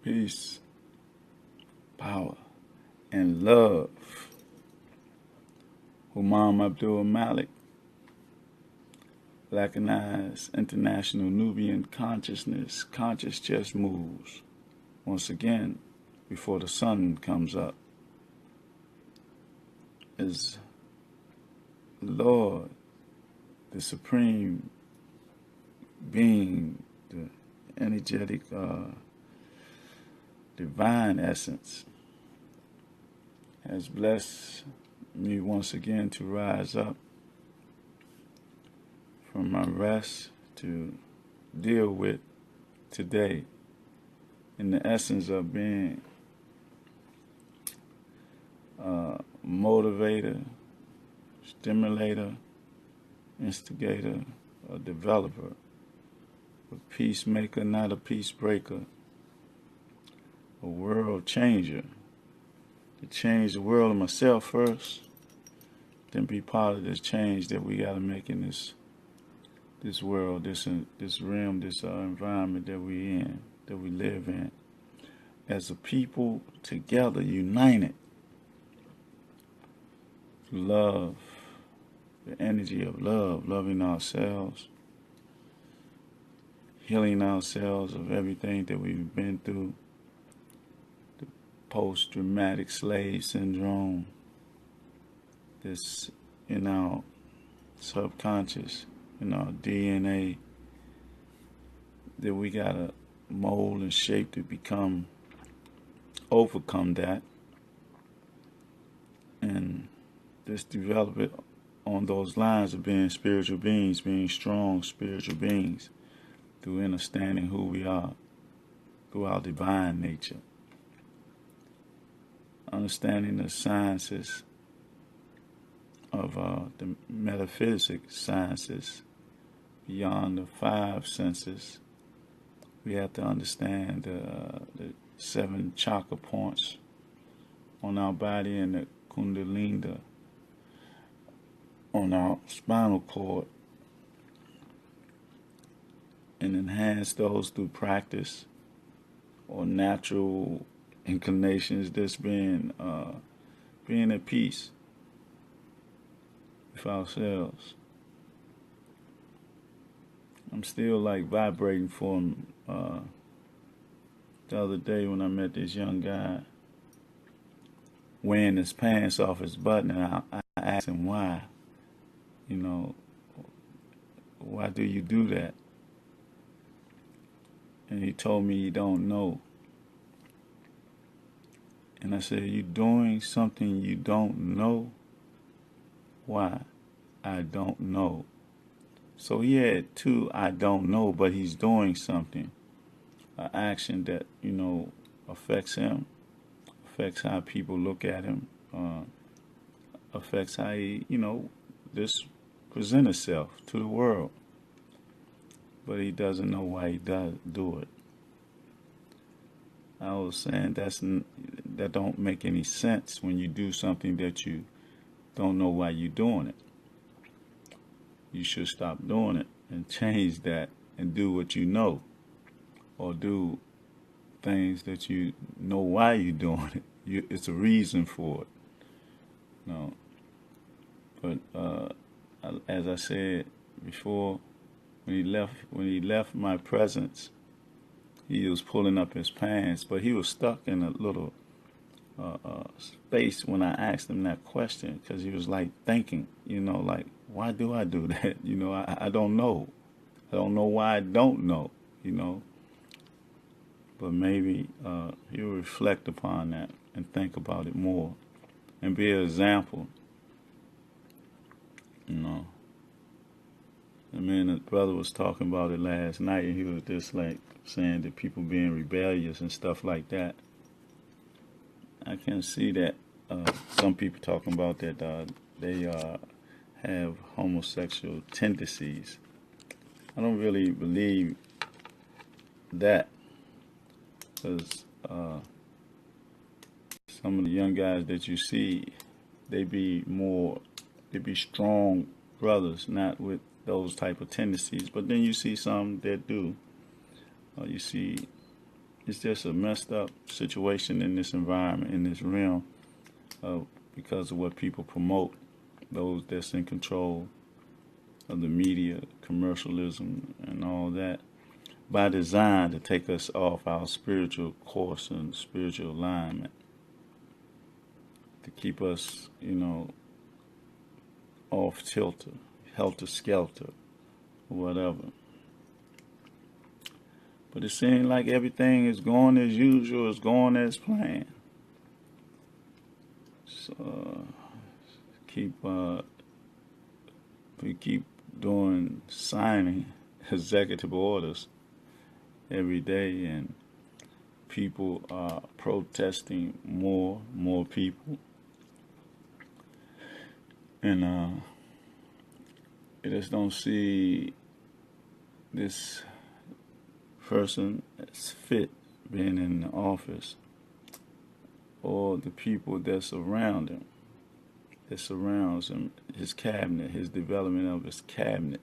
peace, power, and love. Humam Abdulmalik, Blackanized, international Nubian consciousness, conscious just moves. Once again, before the sun comes up, is Lord, the supreme being, the energetic, divine essence, has blessed me once again to rise up from my rest to deal with today in the essence of being a motivator, stimulator, instigator, a developer, a peacemaker, not a peace breaker, a world changer, to change the world and myself first, then be part of this change that we got to make in this world, this realm, this environment that we in, that we live in, as a people together, united, love, the energy of love, loving ourselves, healing ourselves of everything that we've been through, the post-traumatic slave syndrome, this in our subconscious, in our DNA, that we gotta mold and shape to overcome that, and just develop it on those lines of being spiritual beings, being strong spiritual beings, through understanding who we are, through our divine nature, understanding the sciences of the metaphysic sciences beyond the five senses. We have to understand the 7 chakra points on our body and the kundalini on our spinal cord, and enhance those through practice or natural inclinations, just being at peace with ourselves. I'm still like vibrating for him. The other day when I met this young guy wearing his pants off his butt, and I asked him why. You know, why do you do that? And he told me he don't know. And I said, you doing something you don't know? Why? I don't know. So he had 2 I don't know, but he's doing something, an action that, affects him, affects how people look at him, affects how he, just present himself to the world. But he doesn't know why he does do it. I was saying that don't make any sense when you do something that you don't know why you're doing it. You should stop doing it and change that and do what you know, or do things that you know why you're doing it. It's a reason for it. No. But as I said before, when he left my presence, he was pulling up his pants, but he was stuck in a little space when I asked him that question, because he was like thinking, like, why do I do that? I don't know. I don't know why I don't know, But maybe he'll reflect upon that and think about it more and be an example, I mean, the brother was talking about it last night, and he was just like saying that people being rebellious and stuff like that. I can see that some people talking about that they have homosexual tendencies. I don't really believe that, because some of the young guys that you see, they be strong brothers, not with those type of tendencies. But then you see some that do. You see it's just a messed up situation in this environment, in this realm, because of what people promote, those that's in control of the media, commercialism, and all that, by design to take us off our spiritual course and spiritual alignment, to keep us, off tilter, helter skelter, or whatever. But it seems like everything is going as usual, is going as planned. So we keep signing executive orders every day, and people are protesting more people, and I just don't see this person that's fit being in the office, or the people that surround him, that surrounds him, his cabinet, his development of his cabinet.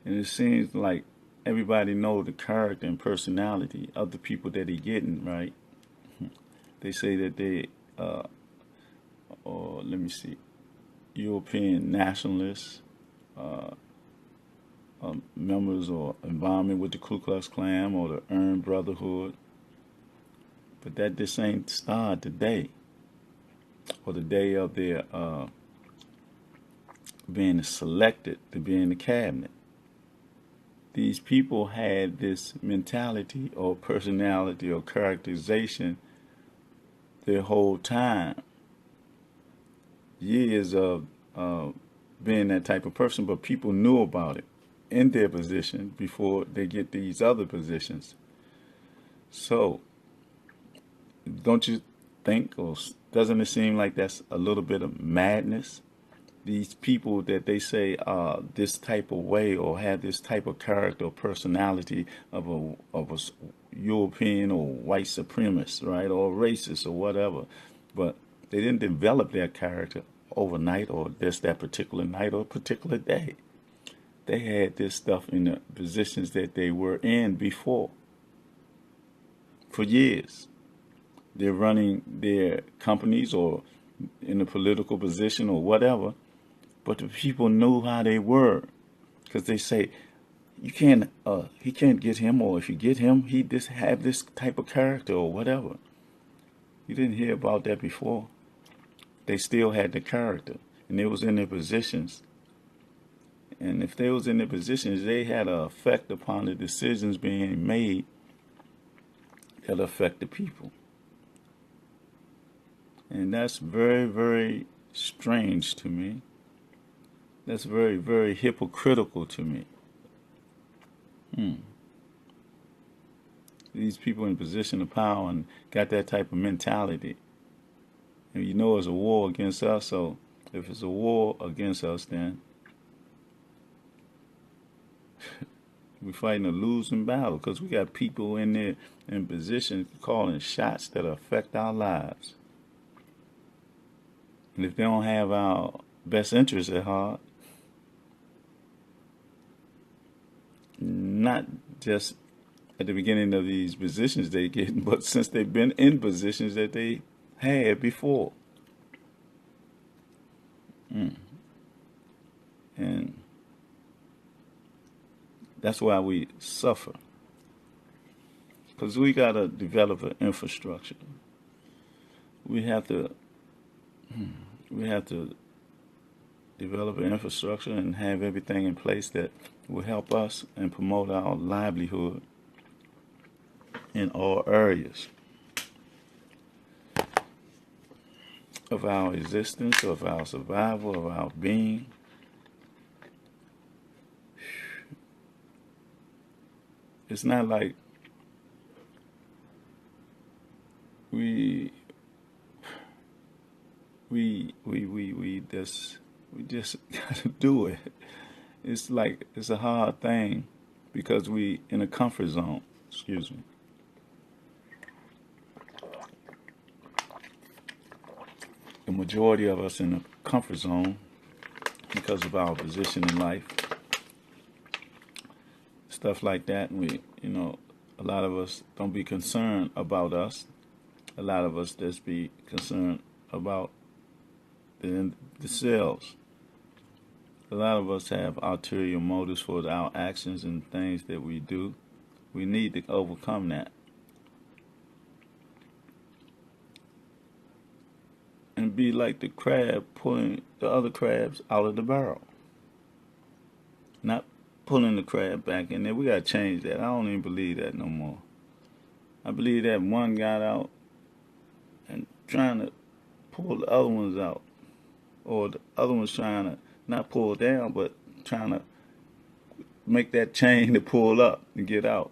And it seems like everybody knows the character and personality of the people that he's getting, right? They say that they, or let me see, European nationalists, members or involvement with the Ku Klux Klan or the Aryan Brotherhood. But that this ain't started today, or the day of their being selected to be in the cabinet. These people had this mentality or personality or characterization their whole time. Years of being that type of person, but people knew about it in their position before they get these other positions. So, don't you think, or doesn't it seem like that's a little bit of madness? These people that they say are this type of way or have this type of character or personality of a European or white supremacist, right, or racist or whatever, but they didn't develop their character overnight or just that particular night or particular day. They had this stuff in the positions that they were in before for years. They're running their companies or in a political position or whatever, but the people knew how they were, because they say he can't get him, or if you get him, he just have this type of character or whatever. You didn't hear about that before. They still had the character, and they was in their positions. And if they was in their positions, they had an effect upon the decisions being made that affect the people. And that's very, very strange to me. That's very, very hypocritical to me. These people in position of power and got that type of mentality. And it's a war against us, so if it's a war against us, then we're fighting a losing battle, because we got people in there in position calling shots that affect our lives. And if they don't have our best interests at heart, not just at the beginning of these positions they get, but since they've been in positions that they had before. And that's why we suffer, because we got to develop an infrastructure. We have to develop an infrastructure and have everything in place that will help us and promote our livelihood in all areas of our existence, of our survival, of our being. It's not like we just gotta do it. It's like it's a hard thing because we in a comfort zone. Excuse me. The majority of us in a comfort zone because of our position in life. Stuff like that. And we, A lot of us don't be concerned about us. A lot of us just be concerned about the selves. A lot of us have ulterior motives for our actions and things that we do. We need to overcome that. And be like the crab pulling the other crabs out of the barrel. Not pulling the crab back in there. We gotta change that. I don't even believe that no more. I believe that one got out and trying to pull the other ones out. Or the other one's trying to not pull down, but trying to make that chain to pull up and get out.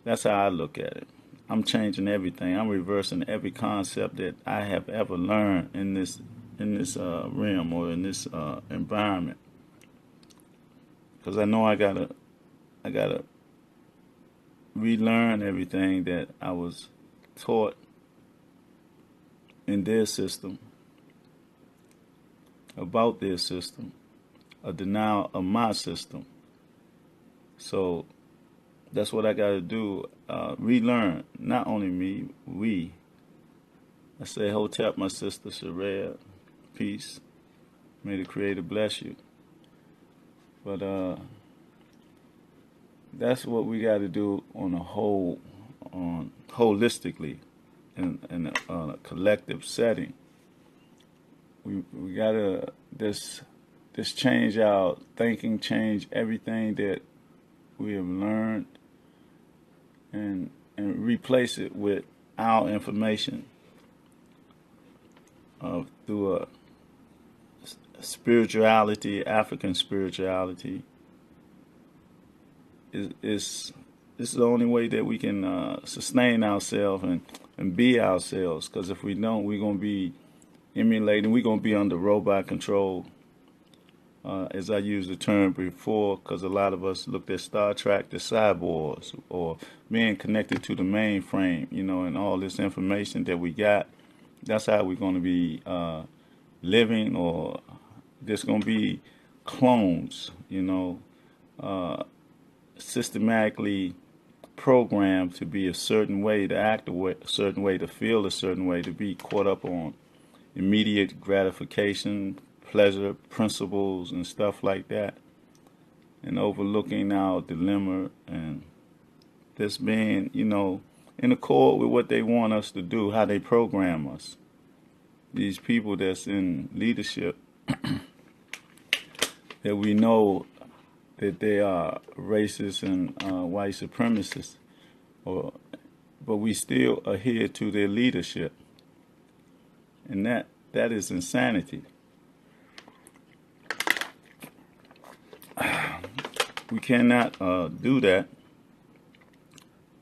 That's how I look at it. I'm changing everything. I'm reversing every concept that I have ever learned in this realm or in this environment. Because I know I gotta relearn everything that I was taught in their system, about their system, a denial of my system. So that's what I got to do, relearn, not only me, we. I say, Hotep, my sister, Sherelle, peace. May the Creator bless you. But that's what we got to do on holistically, in a collective setting. We got to just change our thinking, change everything that we have learned, and replace it with our information through a spirituality, African spirituality. This is the only way that we can sustain ourselves and be ourselves. Because if we don't, we're going to be emulating. We're going to be under robot control. As I used the term before, because a lot of us looked at Star Trek, the cyborgs, or being connected to the mainframe, and all this information that we got. That's how we're going to be living, or there's going to be clones, systematically programmed to be a certain way, to act a certain way, to feel a certain way, to be caught up on immediate gratification, pleasure principles and stuff like that, and overlooking our dilemma and just being, in accord with what they want us to do, how they program us. These people that's in leadership, that we know that they are racist and white supremacists, but we still adhere to their leadership, and that is insanity. We cannot do that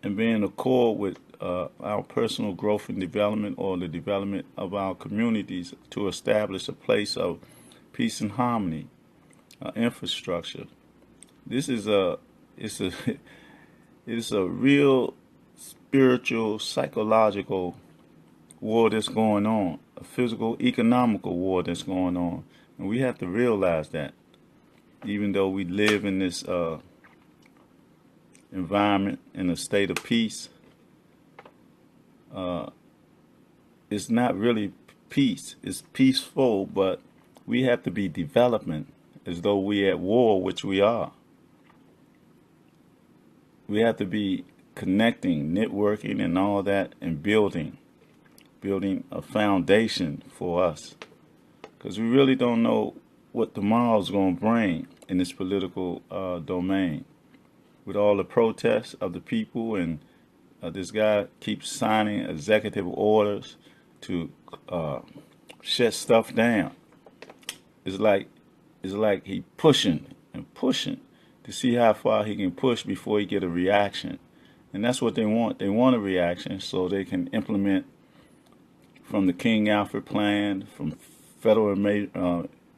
and be in accord with our personal growth and development, or the development of our communities, to establish a place of peace and harmony, infrastructure. This is it's a real spiritual, psychological war that's going on, a physical, economical war that's going on, and we have to realize that. Even though we live in this environment, in a state of peace, it's not really peace. It's peaceful, but we have to be developing as though we're at war, which we are. We have to be connecting, networking, and all that, and building a foundation for us. Because we really don't know what tomorrow's going to bring in this political domain. With all the protests of the people, and this guy keeps signing executive orders to shut stuff down. It's like he pushing and pushing to see how far he can push before he get a reaction. And that's what they want. They want a reaction so they can implement from the King Alfred plan, from Federal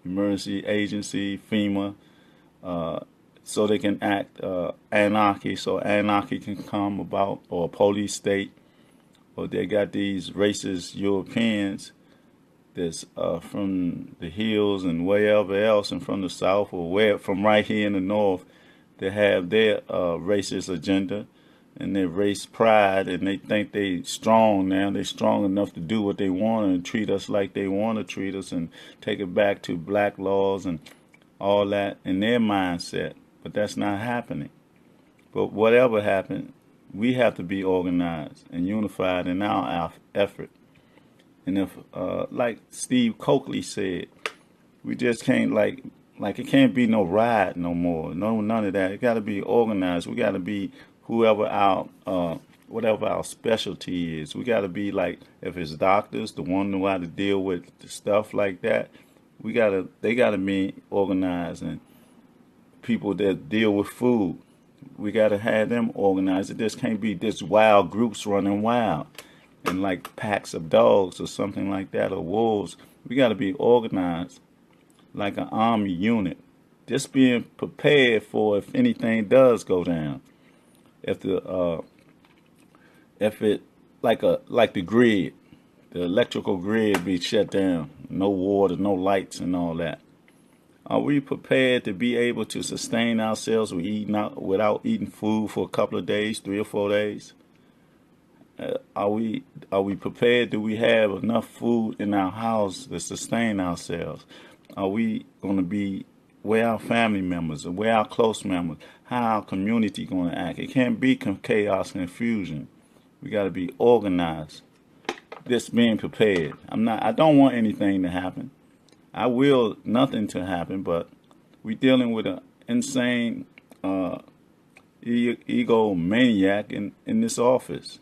Emergency Agency, FEMA, so they can act anarchy, so anarchy can come about, or a police state. Or they got these racist Europeans that's from the hills and wherever else, and from the south, or from right here in the north, that have their racist agenda. and their race pride, and they think they strong now. They're strong enough to do what they want and treat us like they want to treat us and take it back to black laws and all that in their mindset. But that's not happening. But whatever happened, we have to be organized and unified in our effort. And if, like Steve Coakley said, we just can't like it can't be no riot no more. No, none of that. It got to be organized. We got to be whoever our whatever our specialty is. We got to be like, if it's doctors, the one know how to deal with the stuff like that. They gotta be organized, and people that deal with food, we gotta have them organized. It just can't be this wild groups running wild and like packs of dogs or something like that, or wolves. We gotta be organized like an army unit, just being prepared for if anything does go down. If it like the grid, the electrical grid be shut down, no water, no lights, and all that. Are we prepared to be able to sustain ourselves without eating food for a couple of days, 3 or 4 days? Are we prepared? Do we have enough food in our house to sustain ourselves? Are we going to be where our family members, or where our close members, how our community going to act? It can't be chaos and confusion. We got to be organized. Just being prepared. I don't want anything to happen. I will nothing to happen, but we're dealing with an insane egomaniac in this office.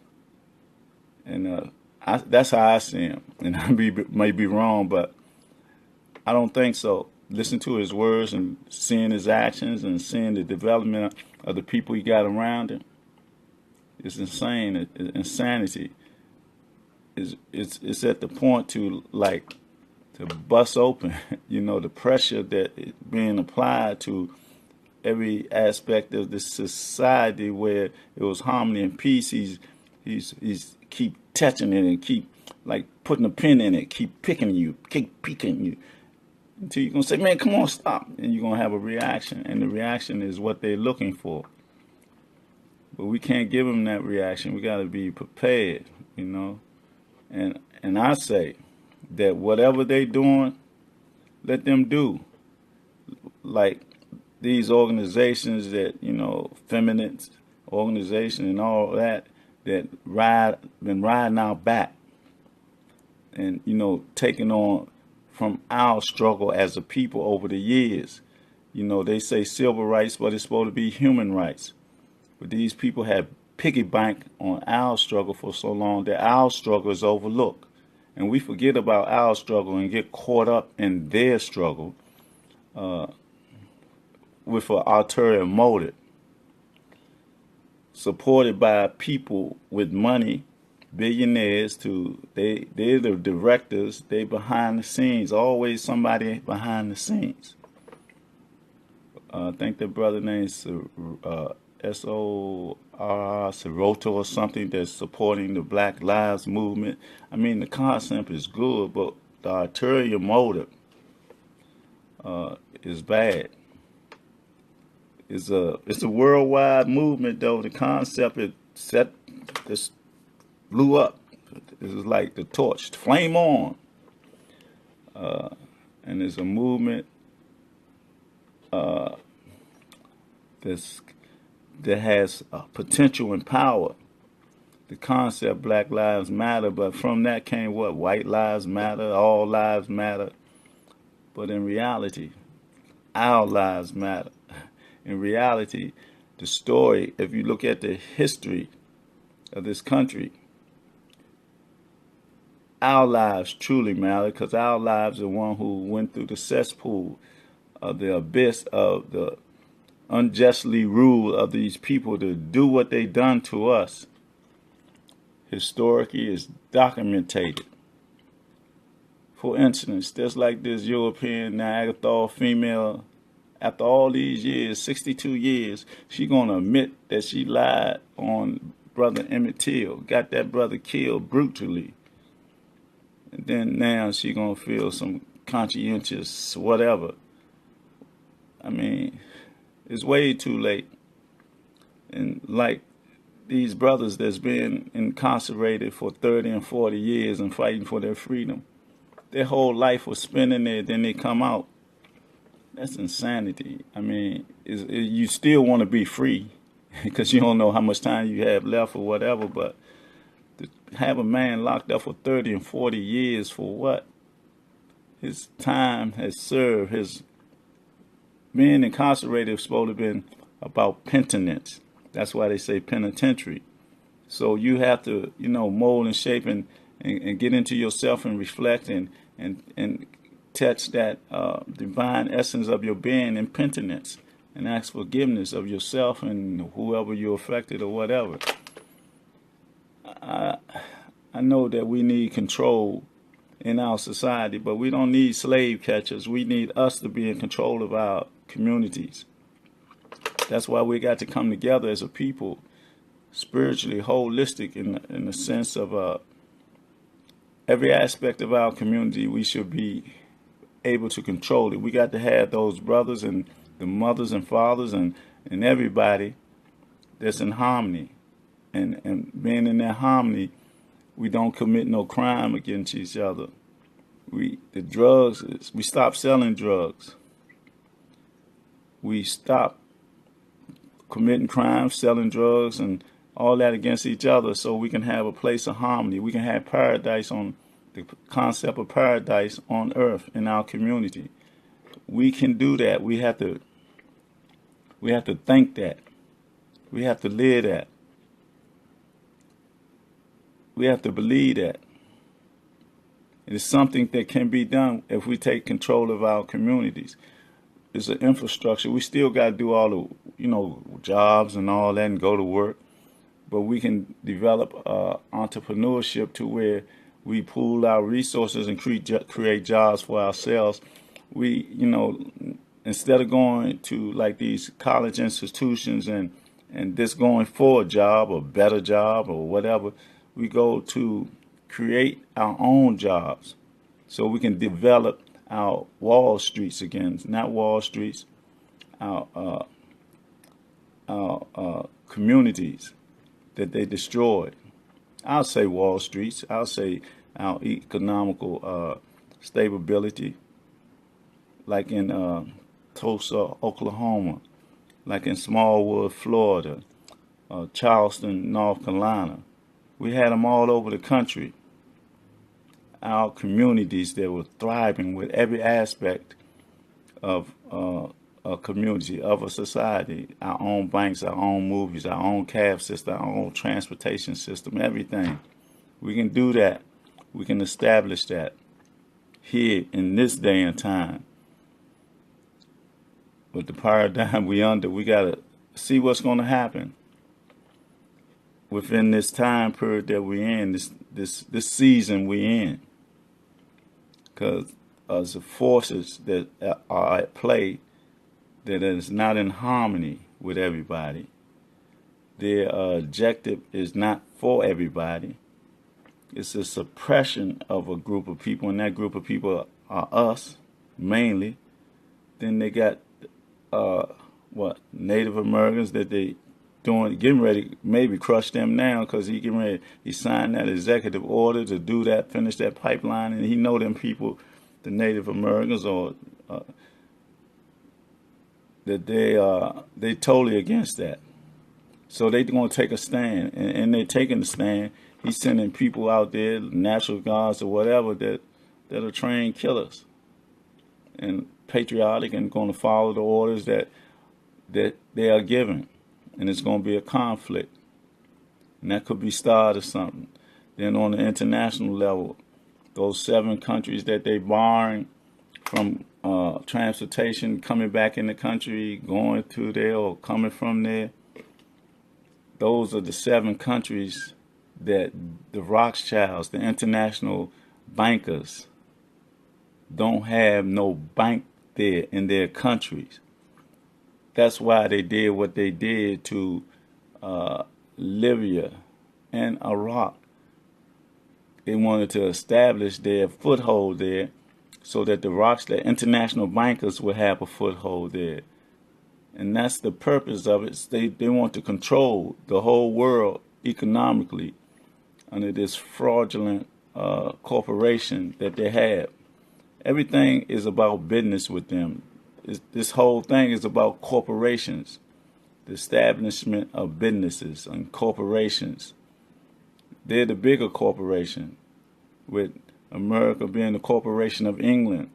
And that's how I see him. And I may be wrong, but I don't think so. Listen to his words and seeing his actions and seeing the development of the people he got around him. It's insane. It's insanity. It's at the point to bust open, the pressure that is being applied to every aspect of this society where it was harmony and peace. He's keep touching it and keep like putting a pin in it, keep picking you, keep picking you, until you're gonna say, man, come on, stop, and you're gonna have a reaction, and the reaction is what they're looking for. But we can't give them that reaction. We got to be prepared, And I say that whatever they doing, let them do. Like these organizations that, feminist organization and all that been riding our back and, taking on from our struggle as a people over the years. They say civil rights, but it's supposed to be human rights. But these people have piggy bank on our struggle for so long that our struggle is overlooked. And we forget about our struggle and get caught up in their struggle with an ulterior motive, supported by people with money, billionaires. They're the directors. They behind the scenes. Always somebody behind the scenes. I think the brother named S.O.R. Siroto or something that's supporting the Black Lives Movement. I mean, the concept is good, but the ulterior motive is bad. It's a worldwide movement, though. The concept just blew up. It was like the torch, flame on. And it's a movement that has potential and power. The concept Black Lives Matter, but from that came what? White lives matter, all lives matter. But in reality, our lives matter. In reality, the story, if you look at the history of this country, our lives truly matter, because our lives are one who went through the cesspool of the abyss of the unjustly rule of these people to do what they done to us. Historically is documented. For instance, just like this European Niagara Falls female, after all these years, 62 years, she gonna admit that she lied on brother Emmett Till, got that brother killed brutally. And then now she gonna feel some conscientious whatever. I mean, it's way too late. And like these brothers that's been incarcerated for 30 and 40 years and fighting for their freedom, their whole life was spent in there, then they come out. That's insanity. I mean, you still want to be free because you don't know how much time you have left or whatever, but to have a man locked up for 30 and 40 years for what? His time has served. His being incarcerated is supposed to have been about penitence. That's why they say penitentiary. So you have to, mold and shape and get into yourself and reflect and touch that divine essence of your being in penitence and ask forgiveness of yourself and whoever you're affected or whatever. I know that we need control in our society, but we don't need slave catchers. We need us to be in control of our communities. That's why we got to come together as a people, spiritually holistic in the sense of every aspect of our community. We should be able to control it. We got to have those brothers and the mothers and fathers and everybody that's in harmony. And being in that harmony, we don't commit no crime against each other. We stop selling drugs. We stop committing crimes, selling drugs, and all that against each other, so we can have a place of harmony. We can have paradise, on the concept of paradise on earth in our community. We can do that. We have to think that. We have to live that. We have to believe that. It is something that can be done if we take control of our communities. It's an infrastructure. We still got to do all the, jobs and all that and go to work. But we can develop entrepreneurship to where we pool our resources and create jobs for ourselves. We, instead of going to like these college institutions and just going for a job or better job or whatever, we go to create our own jobs so we can develop our Wall Streets again, not Wall Streets, our communities that they destroyed. I'll say Wall Streets. I'll say our economical stability, like in Tulsa, Oklahoma, like in Smallwood, Florida, Charleston, North Carolina. We had them all over the country. Our communities that were thriving with every aspect of a community, of a society, our own banks, our own movies, our own cab system, our own transportation system, everything. We can do that. We can establish that here in this day and time. With the paradigm we under, we got to see what's going to happen within this time period that we're in, this season we're in. Because the forces that are at play that is not in harmony with everybody. Their objective is not for everybody. It's a suppression of a group of people, and that group of people are us, mainly. Then they got, Native Americans that they getting ready, maybe crush them now because he signed that executive order to do that, finish that pipeline, and he know them people, the Native Americans, or that they totally against that. So they going to take a stand, and they're taking the stand. He's sending people out there, National Guards or whatever, that are trained killers and patriotic and going to follow the orders that they are given. And it's going to be a conflict. And that could be started or something. Then on the international level, those 7 countries that they barring from transportation coming back in the country, going to there or coming from there, those are the 7 countries that the Rothschilds, the international bankers, don't have no bank there in their countries. That's why they did what they did to Libya and Iraq. They wanted to establish their foothold there so that the international bankers would have a foothold there. And that's the purpose of it. They want to control the whole world economically under this fraudulent corporation that they have. Everything is about business with them. This whole thing is about corporations, the establishment of businesses and corporations. They're the bigger corporation, with America being the corporation of England.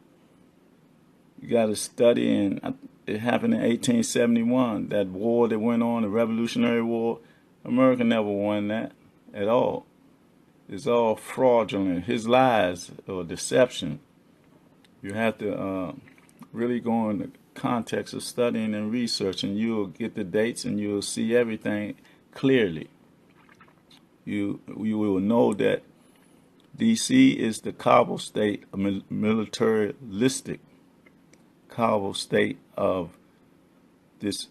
You got to study, and it happened in 1871, that war that went on, the Revolutionary War. America never won that at all. It's all fraudulent. His lies or deception. You have to really go in the context of studying and researching. You'll get the dates and you'll see everything clearly. You will know that D.C. is the Kabul state, a militaristic Kabul state of this,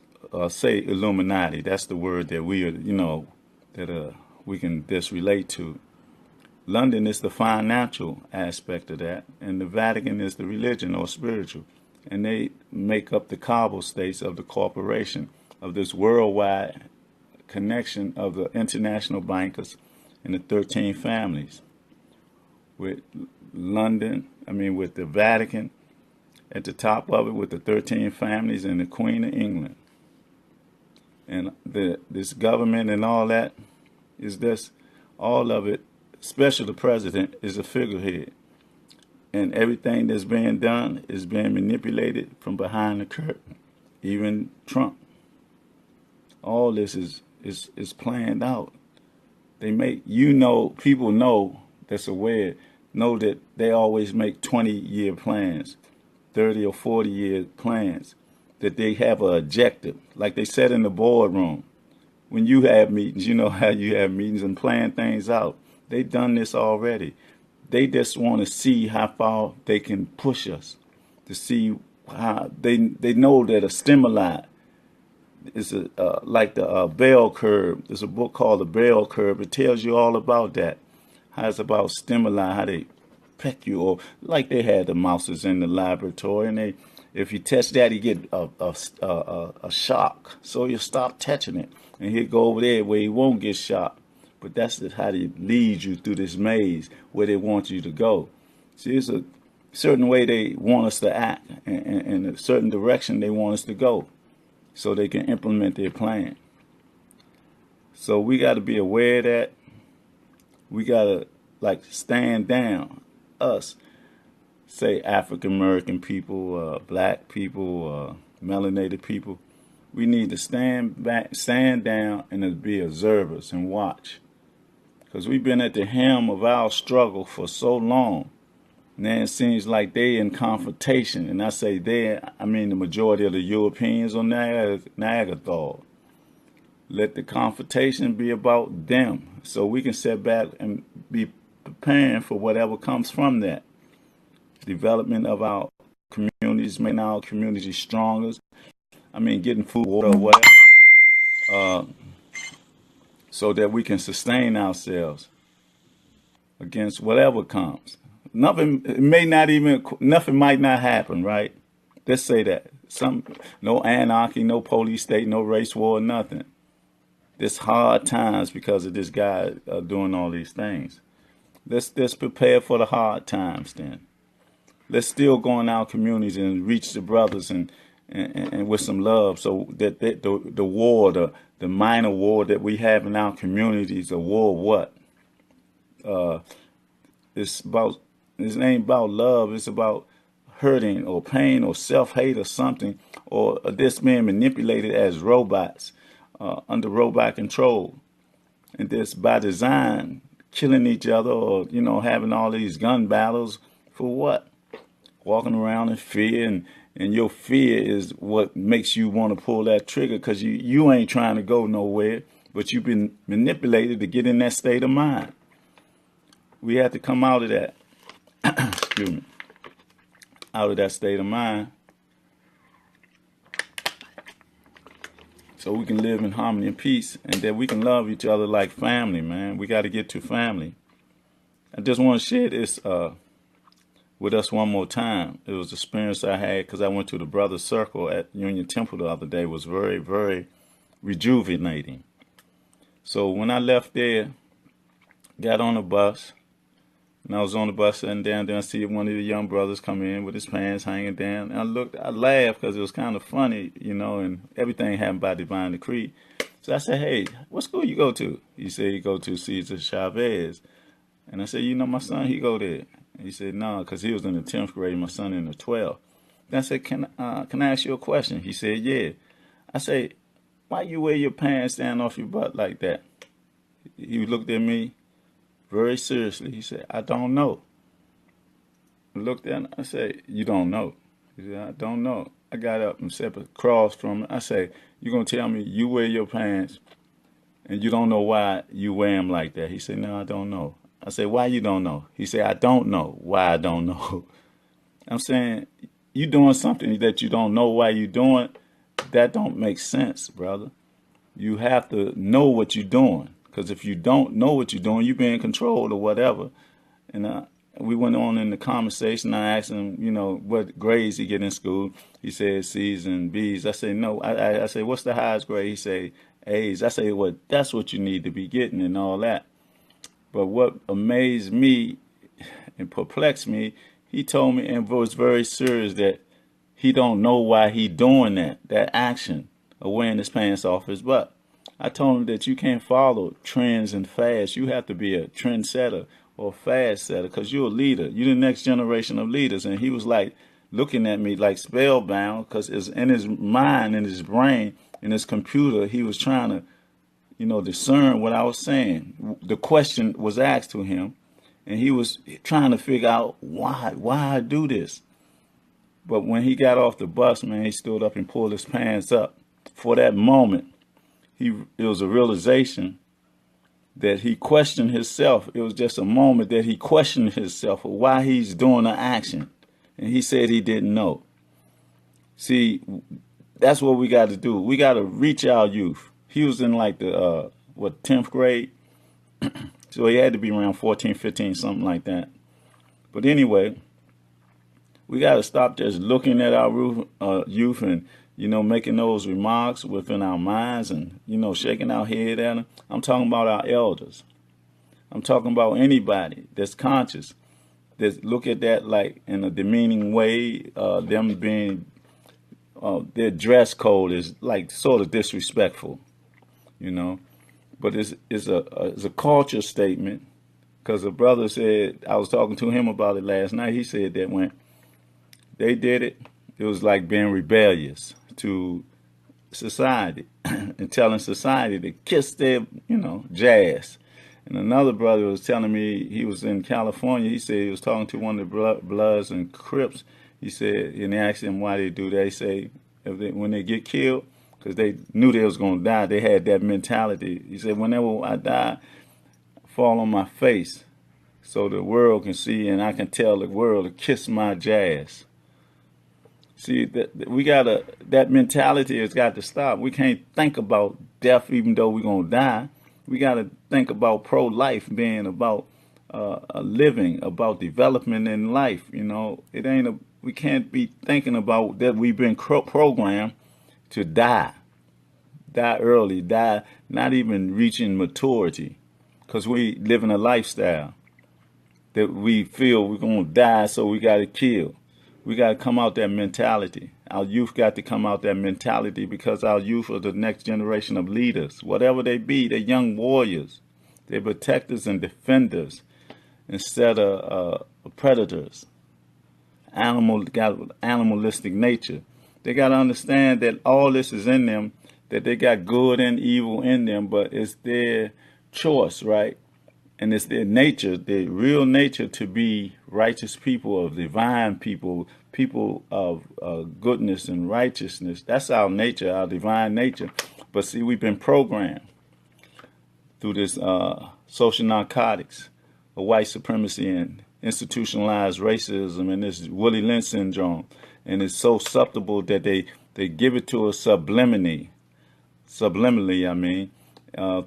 say, Illuminati. That's the word that we are, that we can best relate to. London is the financial aspect of that, and the Vatican is the religion or spiritual. And they make up the Kabul states of the corporation of this worldwide connection of the international bankers and the 13 families. With with the Vatican at the top of it, with the 13 families and the Queen of England. And this government and all that is this, all of it, especially the president, is a figurehead. And everything that's being done is being manipulated from behind the curtain. Even Trump. All this is planned out. They make, people know that's aware, know that they always make 20-year plans, 30 or 40-year plans, that they have an objective. Like they said in the boardroom, when you have meetings, you know how you have meetings and plan things out. They've done this already. They just want to see how far they can push us, to see how they know that a stimuli is like the bell curve. There's a book called The Bell Curve. It tells you all about that. How it's about stimuli, how they peck you, or like they had the mouses in the laboratory, and if you touch that, you get a shock. So you stop touching it, and he'll go over there where he won't get shocked. But that's how they lead you through this maze where they want you to go. See, it's a certain way they want us to act, and a certain direction they want us to go, so they can implement their plan. So we got to be aware of that. We got to stand down. Us, say African American people, black people, melanated people. We need to stand down and be observers and watch. Because we've been at the helm of our struggle for so long. Now it seems like they in confrontation. And I say they, I mean the majority of the Europeans on Niagara. Let the confrontation be about them, so we can sit back and be preparing for whatever comes from that. Development of our communities, making our communities stronger. Getting food, water, or whatever. So that we can sustain ourselves against whatever comes. Nothing might not happen, right? Let's say that. No anarchy, no police state, no race war, nothing. This hard times because of this guy doing all these things. Let's prepare for the hard times then. Let's still go in our communities and reach the brothers and with some love, so that the war, the minor war that we have in our communities, a war what? It ain't about love. It's about hurting or pain or self-hate or something, or this being manipulated as robots under robot control, and this by design, killing each other, or having all these gun battles for what? Walking around in fear, and your fear is what makes you want to pull that trigger, because you ain't trying to go nowhere, but you've been manipulated to get in that state of mind. We have to come out of that, excuse me, out of that state of mind, so we can live in harmony and peace, and that we can love each other like family, man. We got to get to family. I just want to share this with us one more time. It was the experience I had because I went to the Brothers Circle at Union Temple the other day. It was very, very rejuvenating. So when I left there, got on the bus, and I was on the bus sitting down there, and see one of the young brothers come in with his pants hanging down. And I laughed because it was kind of funny, and everything happened by divine decree. So I said, hey, what school you go to? He said he go to Cesar Chavez. And I said, my son, he go there. And he said, no, because he was in the 10th grade, my son in the 12th. Then I said, can I ask you a question? He said, yeah. I said, why you wear your pants down off your butt like that? He looked at me very seriously. He said, I don't know. I looked at him. I said, you don't know? He said, I don't know. I got up and stepped across from him. I said, you going to tell me you wear your pants and you don't know why you wear them like that? He said, no, I don't know. I said, why you don't know? He said, I don't know why I don't know. I'm saying, you doing something that you don't know why you doing, that don't make sense, brother. You have to know what you're doing. Because if you don't know what you're doing, you're being controlled or whatever. And we went on in the conversation. I asked him, what grades he get in school. He said C's and B's. I said, no. I said, what's the highest grade? He said A's. I said, well, that's what you need to be getting and all that. But what amazed me and perplexed me, he told me and was very serious that he don't know why he doing that action of wearing his pants off his butt. I told him that you can't follow trends and fads. You have to be a trendsetter or fad setter because you're a leader. You're the next generation of leaders. And he was like looking at me like spellbound because in his mind, in his brain, in his computer, he was trying to discern what I was saying. The question was asked to him, and he was trying to figure out why I do this. But when he got off the bus, man, he stood up and pulled his pants up. For that moment, it was a realization that he questioned himself. It was just a moment that he questioned himself of why he's doing the action. And he said he didn't know. See, that's what we got to do. We got to reach our youth. He was in like the 10th grade. So he had to be around 14, 15, something like that. But anyway, we got to stop just looking at our youth and, making those remarks within our minds and, shaking our head at them. I'm talking about our elders. I'm talking about anybody that's conscious, that look at that like in a demeaning way, them being, their dress code is like sort of disrespectful. But it's a culture statement because a brother said, I was talking to him about it last night. He said that when they did it, it was like being rebellious to society and telling society to kiss their, jazz. And another brother was telling me he was in California. He said he was talking to one of the Bloods and Crips. He said, and they asked him why they do that. They say when they get killed, because they knew they was going to die. They had that mentality. He said, whenever I die, I fall on my face so the world can see and I can tell the world to kiss my jazz. See, that mentality has got to stop. We can't think about death even though we're going to die. We got to think about pro-life being about living, about development in life. We can't be thinking about that we've been programmed to die early, die not even reaching maturity, because we live in a lifestyle that we feel we're going to die, so we got to kill. We got to come out that mentality. Our youth got to come out that mentality because our youth are the next generation of leaders. Whatever they be, they're young warriors. They're protectors and defenders instead of predators. Got animalistic nature. They got to understand that all this is in them, that they got good and evil in them, but it's their choice, right? And it's their nature, their real nature to be righteous people, of divine people, people of goodness and righteousness. That's our nature, our divine nature. But see, we've been programmed through this social narcotics, of white supremacy and institutionalized racism and this Willie Lynch syndrome. And it's so susceptible that they give it to us subliminally,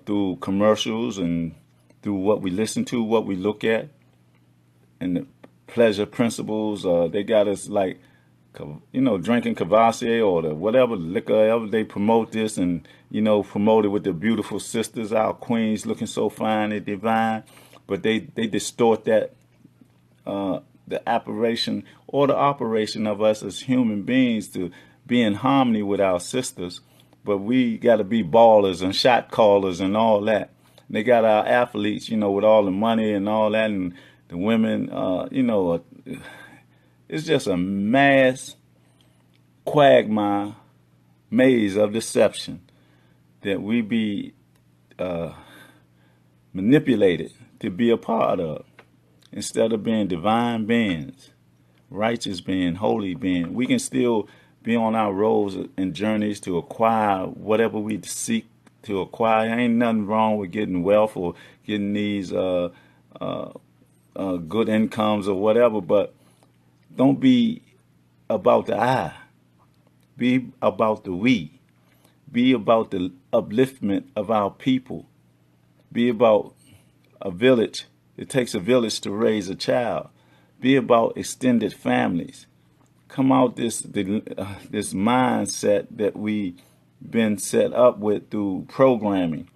through commercials and through what we listen to, what we look at, and pleasure principles. They got us like, drinking Cavassier or the whatever liquor ever. They promote this and, promote it with the beautiful sisters, our queens looking so fine and divine. But they distort that, the operation or the operation of us as human beings to be in harmony with our sisters. But we got to be ballers and shot callers and all that. They got our athletes, with all the money and all that, and the women, it's just a mass quagmire maze of deception that we be manipulated to be a part of. Instead of being divine beings, righteous being, holy being, we can still be on our roads and journeys to acquire whatever we seek to acquire. Ain't nothing wrong with getting wealth or getting these good incomes or whatever, but don't be about the I. Be about the we. Be about the upliftment of our people. Be about a village. It takes a village to raise a child. Be about extended families. Come out this mindset that we been set up with through programming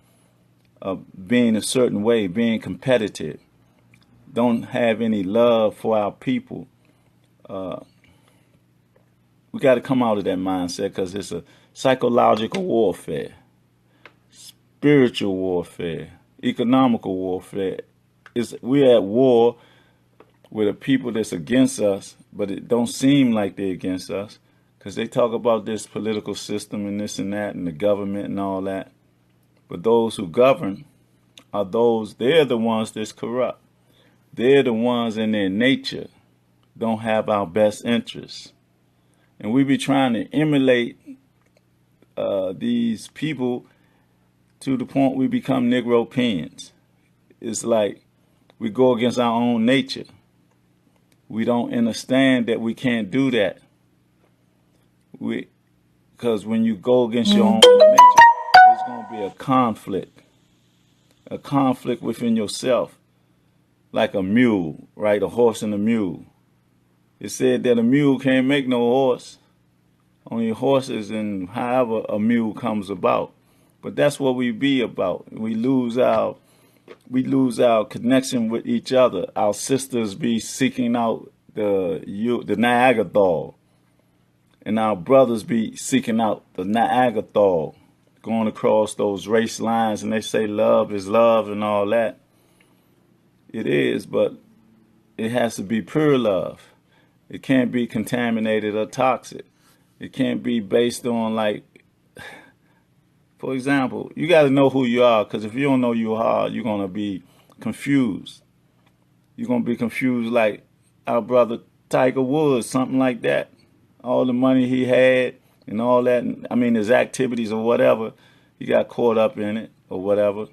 of being a certain way, being competitive. Don't have any love for our people. We got to come out of that mindset because it's a psychological warfare, spiritual warfare, economical warfare. We're at war with a people that's against us, but it don't seem like they're against us because they talk about this political system and this and that and the government and all that. But those who govern they're the ones that's corrupt. They're the ones in their nature don't have our best interests. And we be trying to emulate these people to the point we become Negropeans. It's like we go against our own nature. We don't understand that we can't do that. Because when you go against your own nature, there's going to be a conflict within yourself, like a mule, right? A horse and a mule. It said that a mule can't make no horse. Only horses and however a mule comes about. But that's what we be about. We lose our connection with each other. Our sisters be seeking out the Niagara Thaw. And our brothers be seeking out the Niagara Thaw, going across those race lines, and they say love is love and all that. It is, but it has to be pure love. It can't be contaminated or toxic. It can't be based on, like, for example, you got to know who you are, because if you don't know who you are, you're going to be confused. You're going to be confused like our brother Tiger Woods, something like that. All the money he had and all that, I mean, his activities or whatever, he got caught up in it or whatever.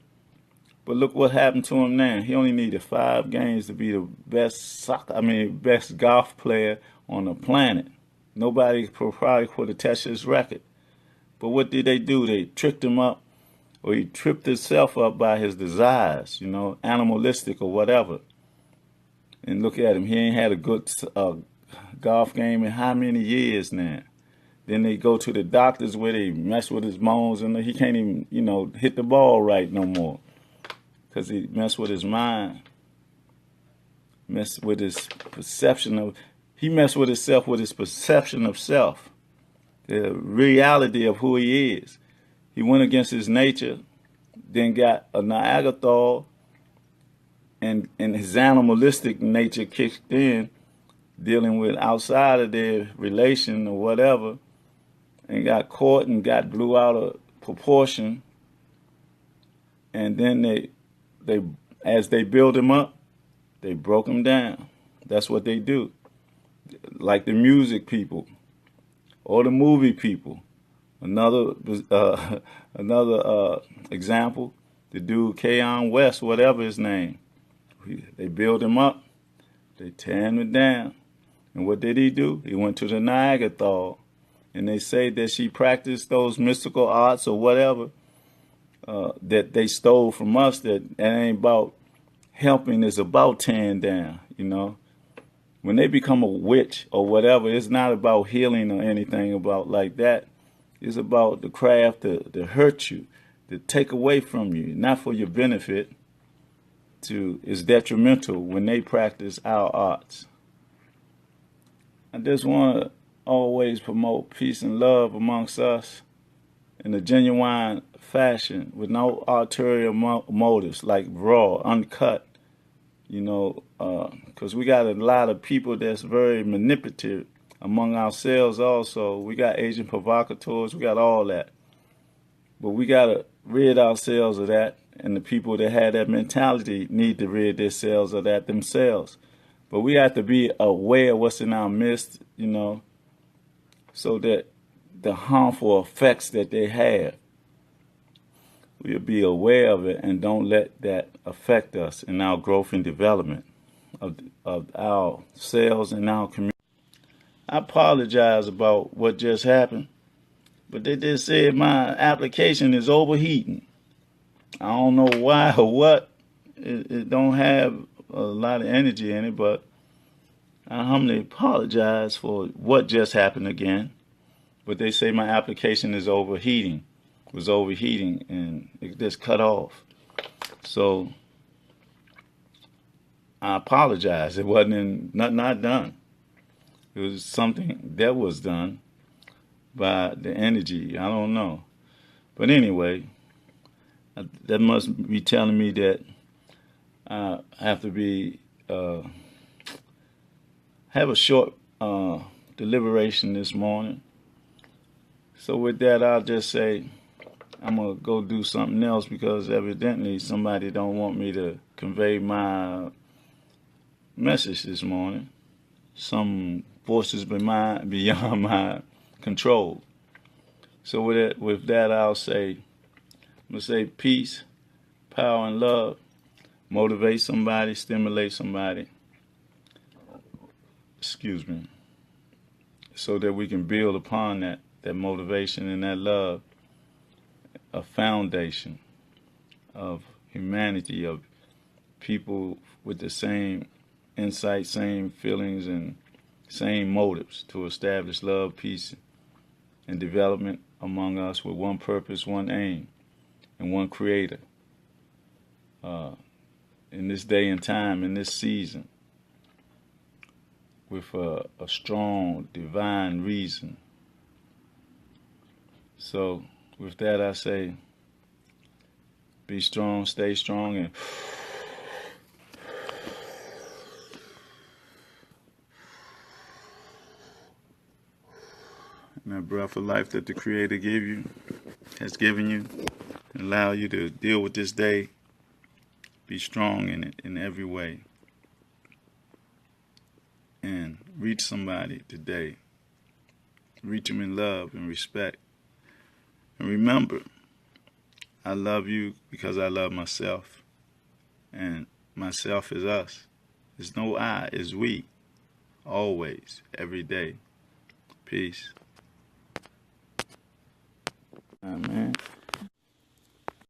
But look what happened to him now. He only needed 5 games to be the best golf player on the planet. Nobody probably could have touched his record. But what did they do? They tricked him up, or he tripped himself up by his desires, animalistic or whatever. And look at him. He ain't had a good golf game in how many years now? Then they go to the doctors where they mess with his bones, and he can't even, hit the ball right no more. Because he messed with his mind, messed with his perception of, he messed with himself with his perception of self, the reality of who he is. He went against his nature, then got a Niagara Thaw, and his animalistic nature kicked in, dealing with outside of their relation or whatever, and got caught and got blew out of proportion. And then they as they build him up, they broke him down. That's what they do. Like the music people or the movie people. Another example, the dude Keon West, whatever his name. They build him up, they tear him down. And what did he do? He went to the Niagara Thaw. And they say that she practiced those mystical arts or whatever that they stole from us, that ain't about helping, it's about tearing down, when they become a witch or whatever, it's not about healing or anything about like that. It's about the craft to hurt you, to take away from you, not for your benefit. It's detrimental when they practice our arts. I just want to always promote peace and love amongst us in a genuine fashion with no ulterior motives, like raw, uncut, because we got a lot of people that's very manipulative among ourselves also. We got agent provocateurs, we got all that. But we got to rid ourselves of that, and the people that have that mentality need to rid themselves of that themselves. But we have to be aware of what's in our midst, so that the harmful effects that they have, we'll be aware of it and don't let that affect us in our growth and development of ourselves and our community. I apologize about what just happened, but they just said my application is overheating. I don't know why or what. It don't have a lot of energy in it, but I humbly apologize for what just happened again. But they say my application is overheating, and it just cut off. So I apologize. It wasn't not done. It was something that was done by the energy. I don't know. But anyway, that must be telling me that I have to be have a short deliberation this morning. So with that, I'll just say I'm gonna go do something else, because evidently somebody don't want me to convey my message this morning. Some forces beyond my control. So with that, I'm gonna say peace, power, and love. Motivate somebody, stimulate somebody. Excuse me. So that we can build upon that motivation and that love, a foundation of humanity, of people with the same insight, same feelings, and same motives to establish love, peace, and development among us with one purpose, one aim, and one creator. In this day and time, in this season, with a strong divine reason. So with that, I say, be strong, stay strong, and that breath of life that the Creator has given you, allow you to deal with this day. Be strong in it in every way. And reach somebody today. Reach them in love and respect. And remember, I love you because I love myself. And myself is us. There's no I, it's we. Always, every day. Peace. Amen.